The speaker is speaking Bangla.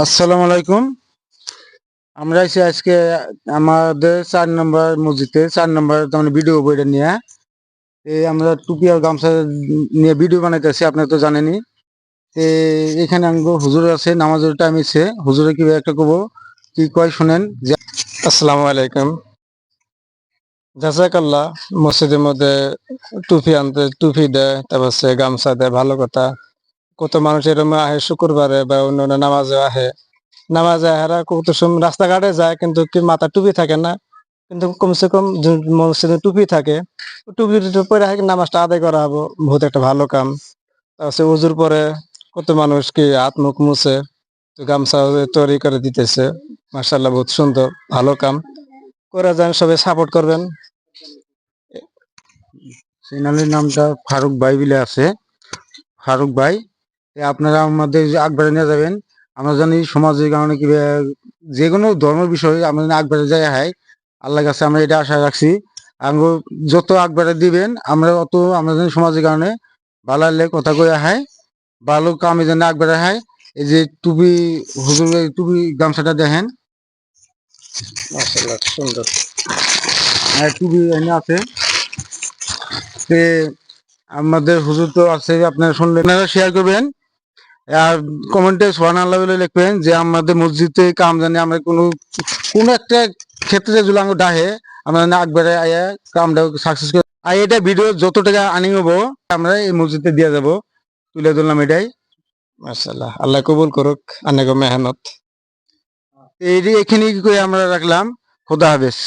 আসসালামু আলাইকুম। আমরা আছি আজকে আমাদের ৪ নম্বর মসজিদে ৪ নম্বর মানে ভিডিও বইটা নিয়ে আমরা টুপি আর গামছা নিয়ে ভিডিও বানাইতেছি, আপনারা তো জানেনই। তে এখানে আমগো হুজুর আছে, নামাজের টাইম হইছে। হুজুরে কিভাবে একটা কব কি কয় শুনেন যে আসসালামু আলাইকুম। জাযাকাল্লাহ। মসজিদের মধ্যে টুপি দেয়, তারপর হচ্ছে গামছা দেয়, ভালো কথা। কত মানুষ এরকম আহে শুক্রবারে বা অন্যান্য নামাজে আহে। নামাজে আহারা কত সময় রাস্তাঘাটে যায় কিন্তু কি মাথা টুপি থাকে না, কিন্তু কমসে কম মসজিদে টুপি থাকে। টুপি পরে নামাজটা আদায় করা হবো, বহুত একটা ভালো কাম। তারপর উজুর পরে কত মানুষ কি হাত মুখ মুছে গামছা তৈরি করে দিতেছে। মাশাআল্লাহ, বহুত সুন্দর, ভালো কাম করে যান, সবাই সাপোর্ট করবেন। সিনালির নামটা ফারুক ভাই বলে আছে। ফারুক ভাই, আপনারা আমাদের আকবারে নিয়ে যাবেন। আমরা জানি সমাজের কারণে কি যে কোনো ধর্মের বিষয়ে আমরা যেন আকবারে যাই হয়, আল্লাহর কাছে আমরা এটা আশা রাখছি। আমরা যত আকবারে দিবেন আমরা অত আমরা জানি সমাজের কারণে ভালো হলে কথা কয়ে হয়, ভালো কামে যেন আকবারে হয়। এই যে টুপি, হুজুর এই টুপি গামছাটা দেখেন, মাশাআল্লাহ, সুন্দর। টুপি এনে আছে। তে আমাদের হুজুর তো আছে, আপনারা শুনলেন, আপনারা শেয়ার করবেন আর কমেন্টে সুবহানাল্লাহ বলে লিখবেন যে আমাদের মসজিদে কাম জানি আমরা কোনো একটা ক্ষেত্রে যদি আমরা ডাহে আমরা জানি আকবারে আয়া কামটা সাকসেস করে। আর এটা ভিডিও যত টাকা আর্নিং হবো আমরা এই মসজিদে দিয়ে যাব, তুলে ধরলাম এটাই। মাশাআল্লাহ, আল্লাহ কবুল করুক আপনাকে মেহনত। এই এখানে কি করে আমরা রাখলাম। খোদা হাফেজ।